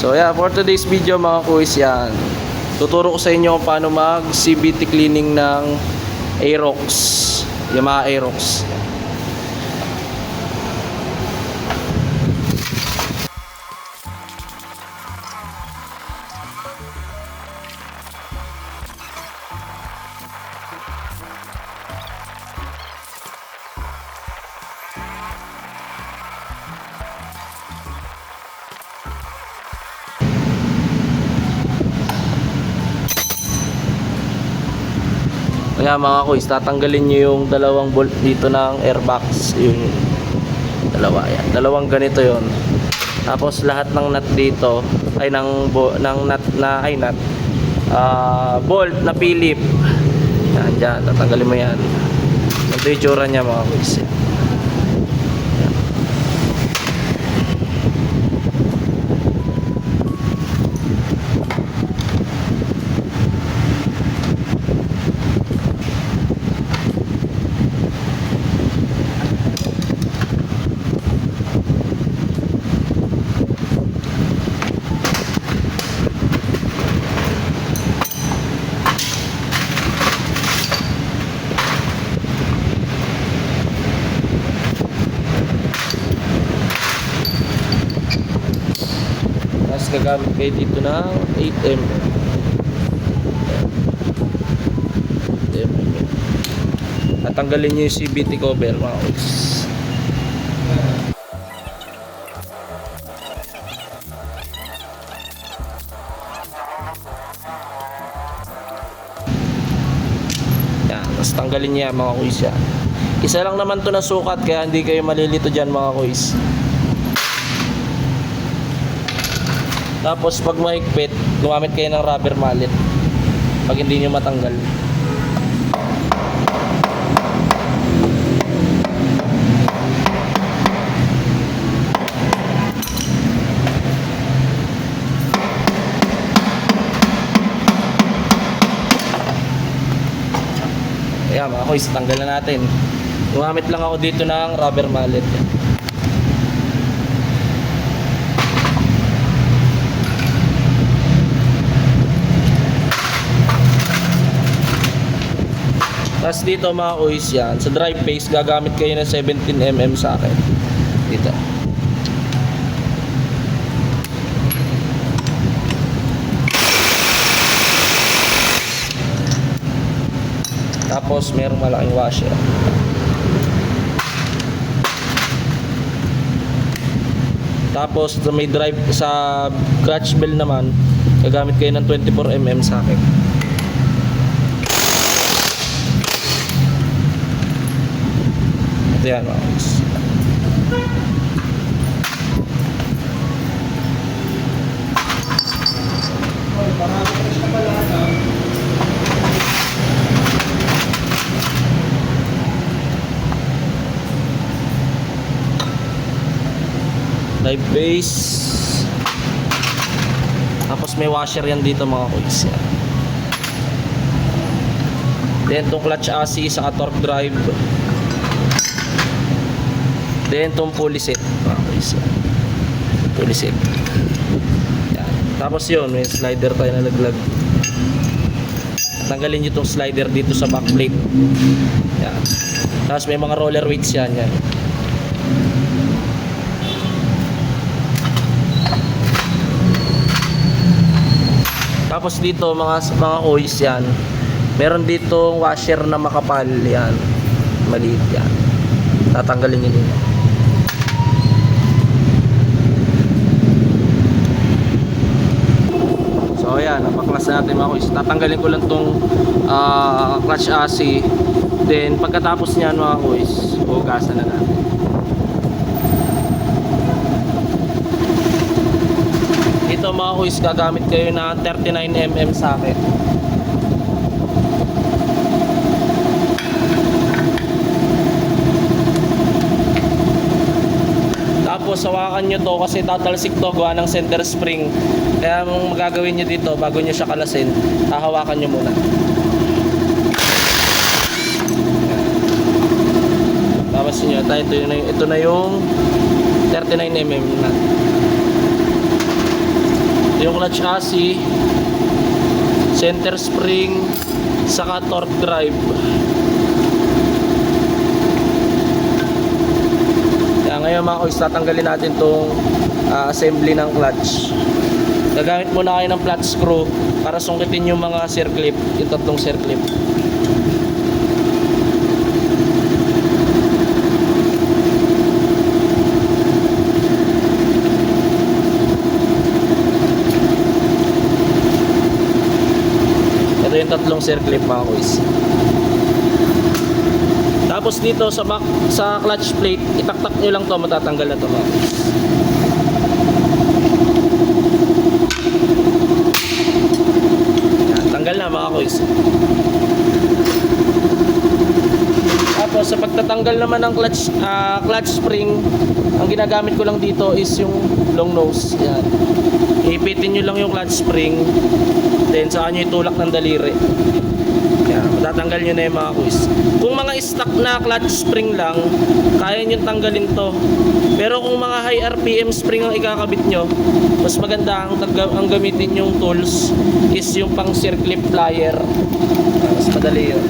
So yeah, for today's video mga kuys, yan, tuturo ko sa inyo kung paano mag CVT cleaning ng Aerox, Yamaha Aerox. Kaya mga kuys, tatanggalin nyo yung dalawang bolt dito ng airbox. Yung dalawa yan. Dalawang ganito yon. Tapos lahat ng nut dito ay ng nut na bolt na Philip. Yan, dyan. Tatanggalin mo yan. Ito yung tsura niya mga kuys. Yan. Gagamit kayo dito ng 8mm. At tanggalin nyo yung CVT cover mga kuys. Yan, tapos tanggalin niya mga kuys yan. Isa lang naman to na sukat kaya hindi kayo malilito dyan mga kuys. Tapos pag mahigpit, gumamit kayo ng rubber mallet pag hindi nyo matanggal. Kaya mga kuys, tanggal na natin. Gumamit lang ako dito ng rubber mallet. Tapos dito mga kuys yan, sa drive face gagamit kayo ng 17mm sa akin. Dito. Tapos merong malaking washer. Tapos may drive sa clutch bell naman, gagamit kayo ng 24mm sa akin. Ito yan mga kuys. Drive base. Tapos may washer yan dito mga kuys. Yan. Then itong clutch assist sa torque drive. Then itong pulley set mga kuys. Pulley set. Yan. Tapos yun, may slider tayo na laglag. Tanggalin nyo itong slider dito sa back plate. Yan. Tapos may mga roller weights yan. Yan. Tapos dito mga kuys yan, meron dito washer na makapal yan, maliit yan, tatanggalin nyo din. So ayan, napaklas natin mga kuys. Tatanggalin ko lang tong clutch assist. Then pagkatapos nyan mga kuys, hugasan na natin. Ito mga kuys, gagamit kayo na 39mm sa akin. Tapos hawakan nyo to kasi tatalsik to gawa ng center spring. Kaya ang magagawin nyo dito bago nyo siya kalasin, hahawakan nyo muna. Tapos nyo, ito na yung 39mm na. Ito yung clutch chassis, center spring, saka torque drive. Kaya ngayon mga kois, tatanggalin natin itong assembly ng clutch. Gagamit muna kayo ng flat screw para sungkitin yung mga circlip, yung tatlong circlip. Ito yung tatlong circlip mga kois. Tapos dito sa clutch plate, itaktak nyo lang to, matatanggal na to mga kois. Tanggal na mga kois. Tapos sa pagtatanggal naman ng clutch spring, ang ginagamit ko lang dito is yung long nose. Yan. Ipitin nyo lang yung clutch spring, then saka nyo itulak ng daliri. Yan. Matatanggal nyo na yung mga kuis. Kung mga stock na clutch spring lang, kaya nyo tanggalin to. Pero kung mga high RPM spring ang ikakabit nyo, mas maganda ang gamitin yung tools is yung pang circlip plier. Mas madali yun.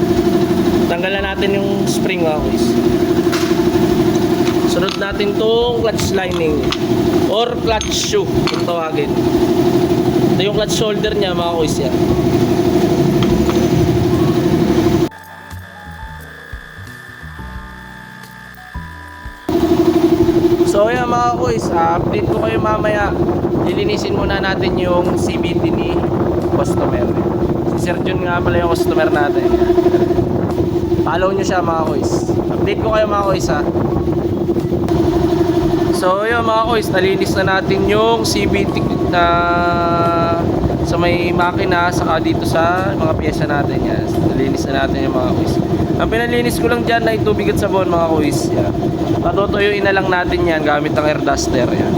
Tanggalan natin yung spring mga kuis. Sunod natin tong clutch lining or clutch shoe kung tawagin. Ito yung clutch shoulder niya mga kuis yan. So yan mga kuis, update ko kayo mamaya. Lilinisin muna natin yung CVT ni customer. Si Sir Jun nga pala yung customer natin. Follow nyo siya mga kuis. Update ko kayo mga kuis ha. So yun mga kuis, nalinis na natin yung CVT na sa may makina saka dito sa mga pyesa natin yan. Nalinis na natin yung mga kuis. Ang pinalinis ko lang dyan ay tubig at sabon mga kuis. Yan. Patutuyuin na lang natin yan gamit ang air duster yan.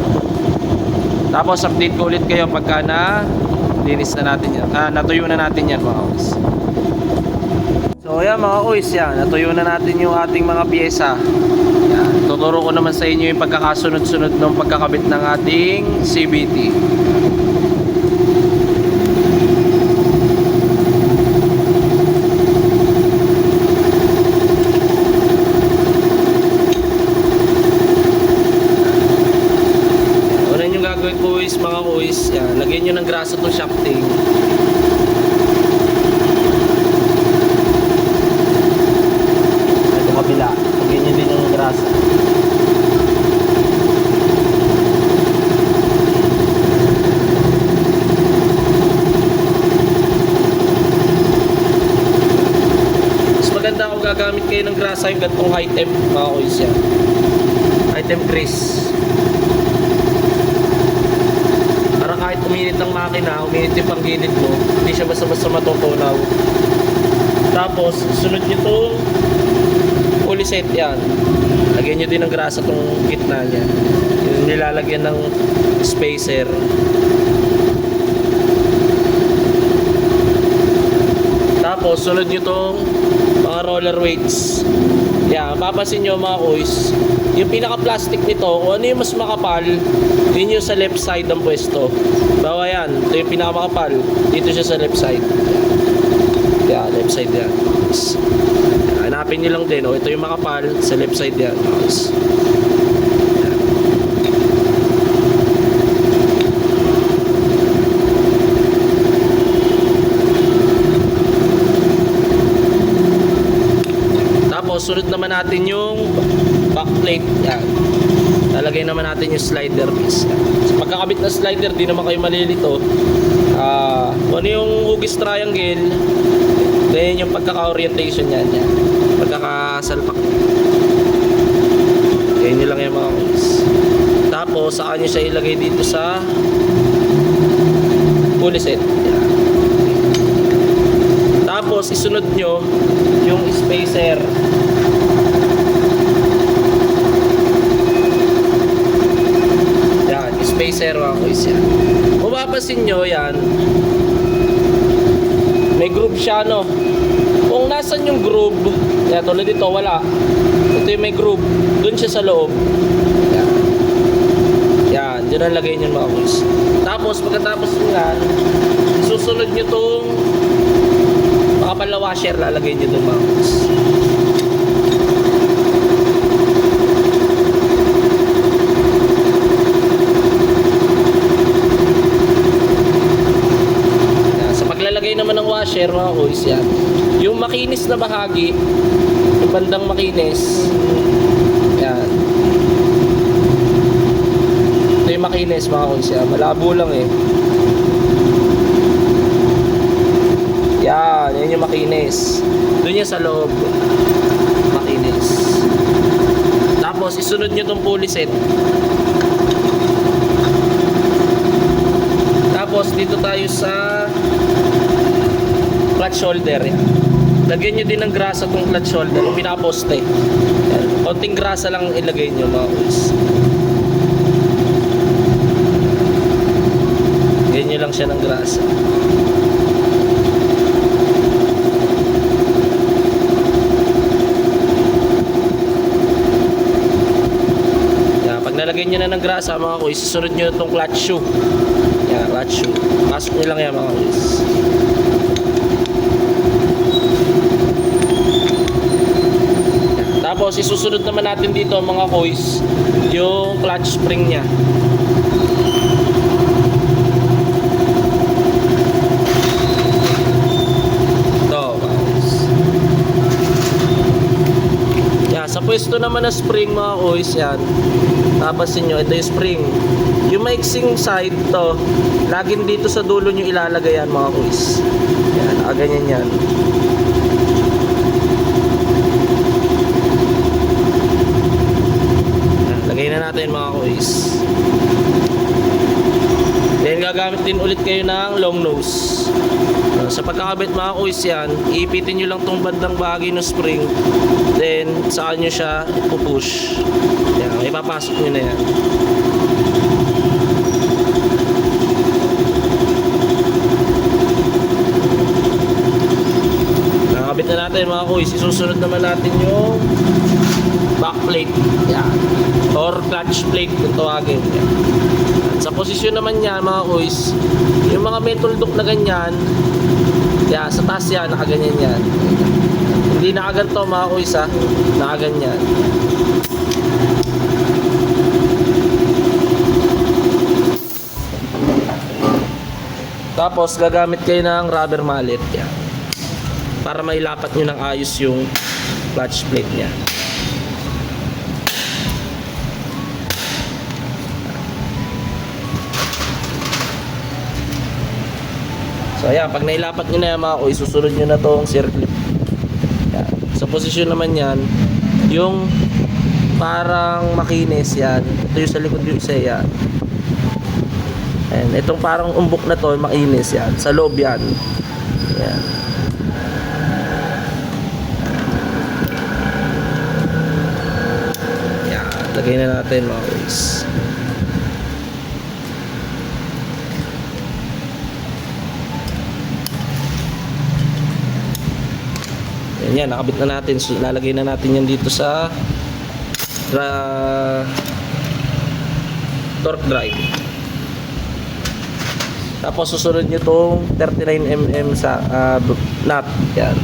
Tapos update ko ulit kayo pagka na linis na natin yan. Natuyo na natin yan mga kuis. So yan mga kuis yan, natuyo na natin yung ating mga pyesa. Yan. Tuturo ko naman sa inyo yung pagkakasunod-sunod ng pagkakabit ng ating CVT. Una yung gagawin kuis mga kuis, yan, lagyan nyo ng grasa itong shafting. Kabila, lagyan nyo din yung grasa. Mas maganda kung gagamit kayo ng grasa yung gantong high temp mga kuis yan. High temp grease. Para kahit uminit ang makina, uminit yung panggilid mo, hindi siya basta-basta matutunaw. Tapos sunod nyo itong fully set yan. Lagyan nyo din ng grasa itong gitna niya. Yung nilalagyan ng spacer. Tapos sunod nyo itong mga roller weights. Yan, papansin nyo mga kuis, yung pinaka plastic nito, kung ano yung mas makapal, yun yung sa left side ang pwesto. Bawa yan, ito yung pinaka makapal, dito siya sa left side. Yan, left side yan. Hanapin nyo lang din, ito yung makapal sa left side yan. Tapos sunod naman natin yung backplate. Yan. Lalagay naman natin yung slider piece. Sa pagkakabit na slider, di naman kayo malilito. Kung ano yung hugis triangle, then yung pagkaka-orientation yan. Pagkakasalpak. Ganyan nyo lang yung mga hugis. Tapos saka nyo siya ilagay dito sa fully set. Yan. Tapos isunod nyo yung spacer. Yan, spacer mga kuis yan. Kung mapapansin nyo yan, may groove siya no. Kung nasan yung groove, yan, tulad dito wala. Ito yung may groove, dun siya sa loob. Yan, yan, dyan ang lagay nyo mga kuis. Tapos Tapos pagkatapos nyo yan, susunod nyo tong makapal na washer, lalagay nyo dun mga boss. Sa paglalagay naman ng washer mga boys, yan, yung makinis na bahagi, yung bandang makinis, yan, ito yung makinis mga boys, yan, malabo lang eh. Yan yung makinis. Doon yan sa loob. Makinis. Tapos isunod nyo tong pulley set. Tapos dito tayo sa clutch holder. Lagyan nyo din ng grasa tong clutch holder, yung pinaposte. Yan. Konting grasa lang ilagay nyo mga boys. Lagyan nyo lang siya ng grasa. Nalagyan nyo na ng grasa mga kuys, susunod nyo itong clutch shoe. Yan, clutch shoe. Pasok nyo lang yan mga kuys. Tapos isusunod naman natin dito mga kuys, yung clutch spring nya. Ito mga kuys. Yan, sa pwesto naman na spring mga kuys, yan. Tapasin nyo, ito yung spring. Yung maiksing side to, laging dito sa dulo nyo ilalagay yan mga kuys. Yan, ganyan yan. Lagay na natin mga kuys. Then gagamit din ulit kayo ng long nose. Sa pagkakabit mga kuys yan, iipitin nyo lang tong bandang bahagi ng spring. Then saan nyo siya pupush. Yan, ipapasok nyo na yan. Nakakabit na natin mga kuys. Isusunod naman natin yung back plate. Yan. Or clutch plate kung tawagin. Yan. Sa posisyon naman yan mga kuys, yung mga metal duct na ganyan, yan, sa taas yan, nakaganyan yan. Hindi nakaganto mga kuys ha, nakaganyan. Tapos gagamit kayo ng rubber mallet yan, para mailapat nyo ng ayos yung clutch plate nya. So ayan, pag nailapat nyo na yan mga kuys, susunod nyo na tong circlip. Yan. Sa posisyon naman yan, yung parang makinis yan, ito yung sa likod yung isa yan. Ayan, itong parang umbok na to, makinis yan, sa loob yan. Yan. Yan, lagay na natin mga kuys. Yan, nakabit na natin. So, lalagay na natin yan dito sa torque drive. Tapos susunod nyo itong 39mm sa nut. Yan,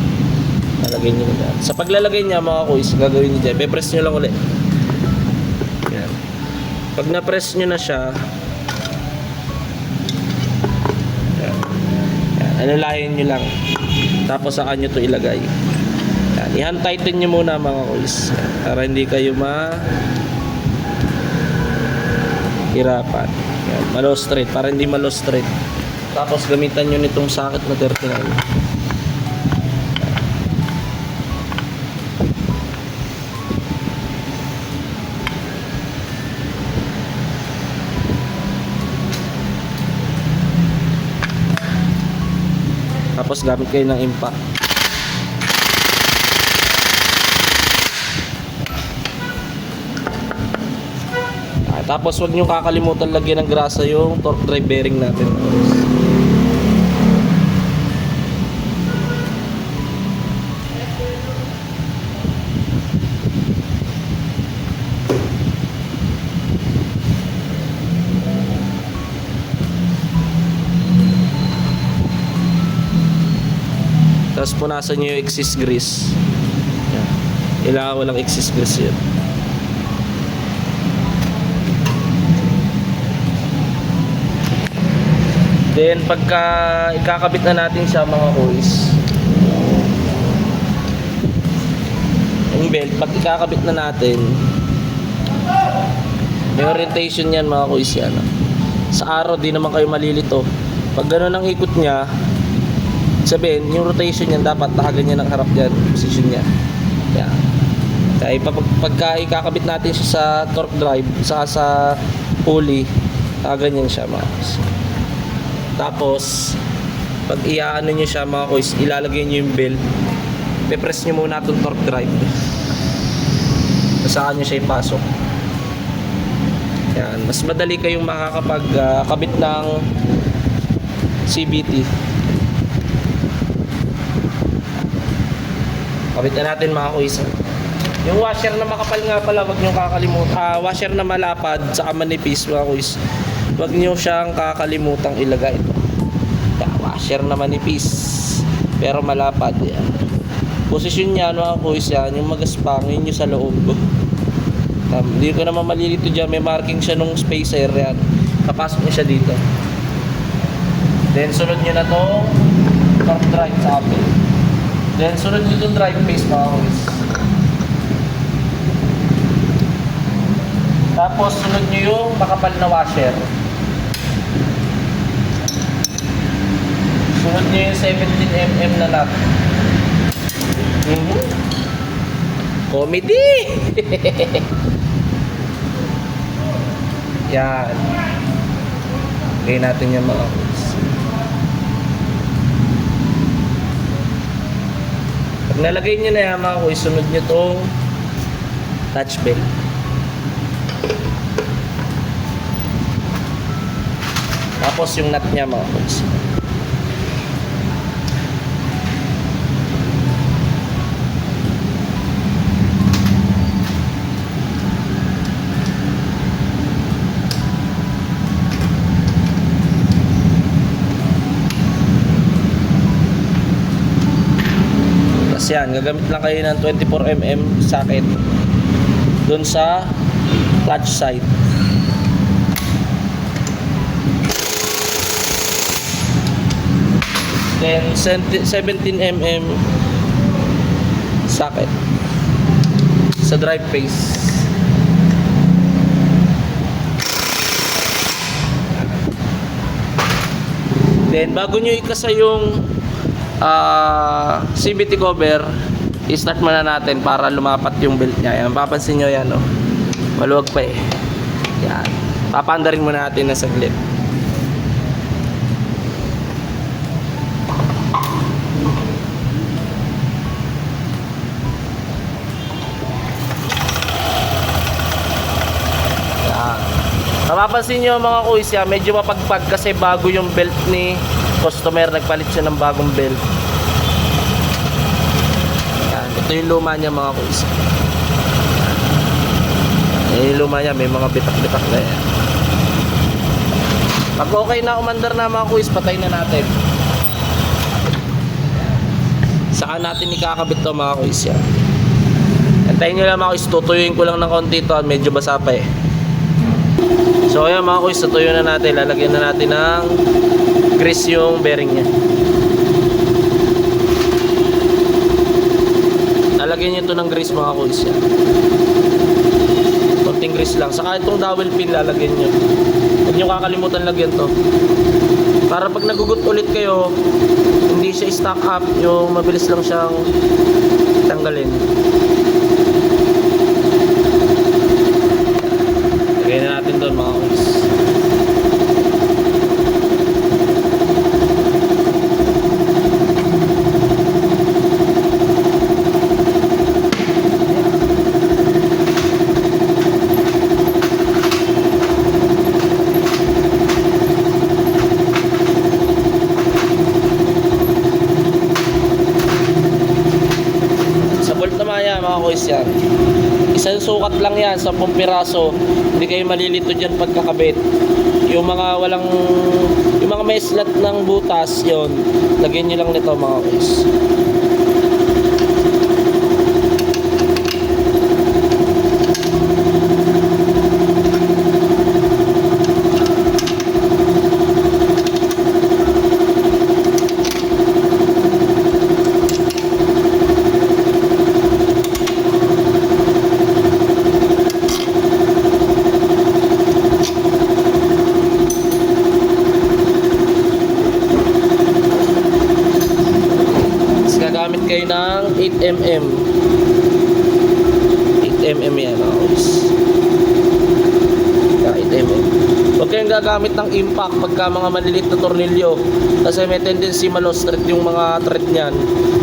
lalagay nyo na. Sa paglalagay niya mga kuys, gagawin nyo dyan, pe-press nyo lang ulit. Yan. Pag na-press nyo na siya, yan, alalahin nyo lang. Tapos saan nyo ito ilagay. Yan, i-hand tighten nyo muna mga kuys, para hindi kayo hirapan. Yan, malo straight, para hindi malo straight. Tapos gamitan nyo nitong socket na 39. Tapos gamit kayo ng impact. Tapos huwag nyo kakalimutan lagyan ng grasa yung torque drive bearing natin. Tapos punasan nyo yung excess grease. Yan. Kailangan walang excess grease yun. Then pagka ikakabit na natin siya mga kuys, yung belt, pag ikakabit na natin, may orientation yan mga kuys yan. Sa araw di naman kayo malilito. Pag gano'n ang ikot niya, sabihin yung rotation niyan dapat nakaganyan ang harap dyan, position niya. Yan. Kaya pagka ikakabit natin siya sa torque drive, sa pulley, nakaganyan siya mga kuys. Tapos pag iaano nyo siya mga kuys, ilalagay nyo yung belt, pe-press nyo muna itong torque drive, saka nyo siya ipasok. Yan. Mas madali kayong makakapag kabit ng CVT. Kabit na natin mga kuys. Yung washer na makapal nga pala, wag nyo kakalimutan. Washer na malapad saka manipis mga kuys, wag nyo siyang kakalimutang ilagay. Washer na manipis pero malapad yan. Posisyon niya mga kuys yan, yung magaspang yun yung sa loob. Hindi ko naman malilito dyan, may marking siya nung spacer yan. Kapasok niya siya dito. Then sunod nyo na tong torque drive sa akin. Then sunod nyo itong drive face mga kuys. Tapos sunod nyo yung makapal na washer. Sunod nyo yung 17mm na nut. Comedy! Yan. Lagay natin yung mga kuys. Pag nalagay nyo na yan mga kuys, sunod nyo itong touch belt. Tapos yung nut niya mga kuys. Yan, gagamit lang kayo ng 24mm socket dun sa clutch side. Then 17mm socket sa drive face. Then bago nyo ikasa yung CVT cover, i-start muna natin para lumapat yung belt niya. Yan, papansin nyo yan, oh. Maluwag pa eh. Yan. Papandarin muna natin na saglit. Yan. Mapapansin nyo mga kuys, yan, medyo mapagpag kasi bago yung belt ni customer, nagpalit siya ng bagong belt. Yan, ito yung luma niya mga kuys. Yung luma niya, may mga bitak-bitak na yan. Pag okay na, umandar na mga kuys, patay na natin. Saka natin ikakabit to mga kuys yan. Antayin nyo lang mga kuys, tutuyuin ko lang ng konti to, medyo basa pa eh. So ayan mga kuys, tutuyo na natin. Lalagyan na natin ng grease yung bearing niya. Lalagyan nyo ito ng grease mga kuys yan. Konting grease lang. Saka itong dowel pin lalagyan nyo. Huwag nyo kakalimutan lagyan to. Para pag nagugut ulit kayo, hindi siya stack up, yung mabilis lang siyang tanggalin. Lagyan na natin doon mga kuys. Mga kuys yan, isang sukat lang yan, 10 piraso. Hindi kayo malilito dyan pagkakabit. Yung mga walang, yung mga may slot ng butas, yon lagyan nyo lang nito mga kuys. kayo ng 8mm. 8mm yan, mga kuys. 8mm. Huwag kayong gagamit ng impact pagka mga maliliit na tornilyo kasi may tendency ma-lost thread yung mga thread niyan.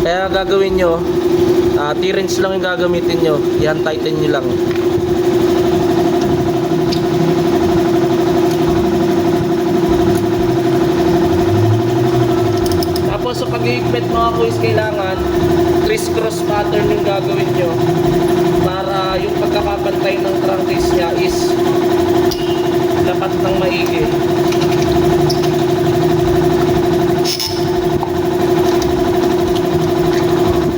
Kaya gagawin nyo, T-wrench lang yung gagamitin nyo. Yan, tighten nyo lang. Tapos sa pag-iigpit mga kuys, kailangan criss-cross pattern yung gagawin nyo para yung pagkakapantay ng crankcase nya is dapat ng maigi.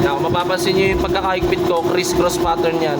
Na kung mapapansin nyo yung pagkakahigpit ko, criss-cross pattern yan.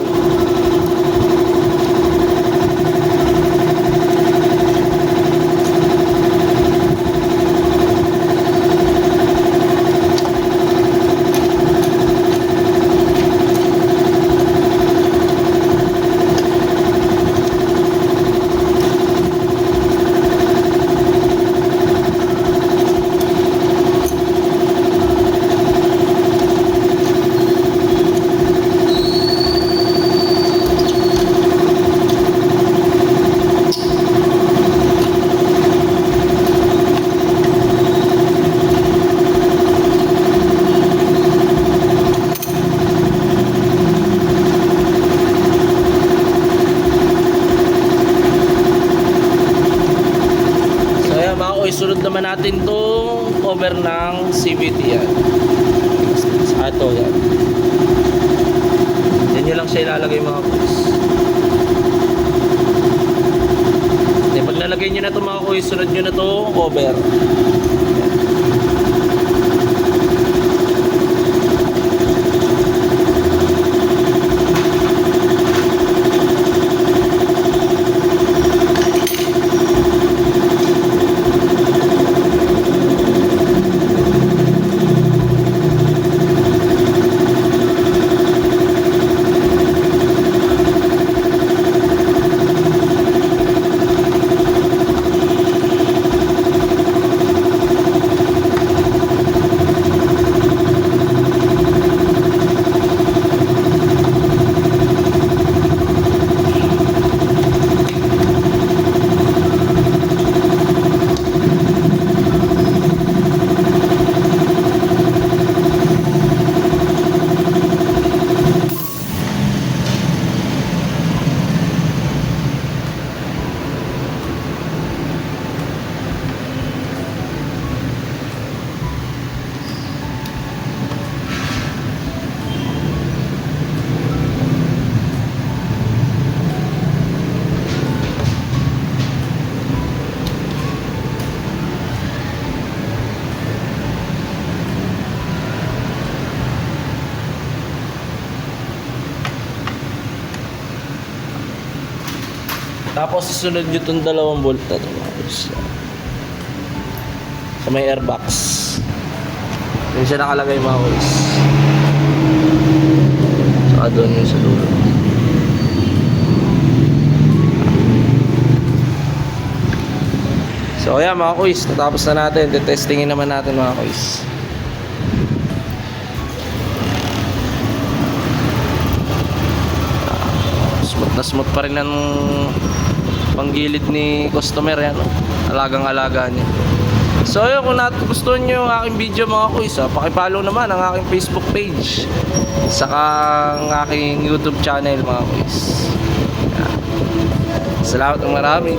Isunod naman natin tong cover ng CVT yan. Ito yan. Yan nyo lang siya ilalagay mga kuys. Pag nalagay nyo na ito mga kuys, sunod nyo na itong cover. Tapos isunod nyo itong dalawang bolt na ito. Sa may airbox. Yung siya nakalagay mga kuys. Saka doon yung sa dulo. So ayan mga kuys, natapos na natin. Detestingin naman natin mga kuys. Smooth na smooth pa rin ang panggilid ni customer yan. Alagang-alaga niya. So ayun, kung nagustuhan nyo yung aking video mga kuys, pakipollow naman ang aking Facebook page saka ang aking YouTube channel mga kuys. Salamat ng marami.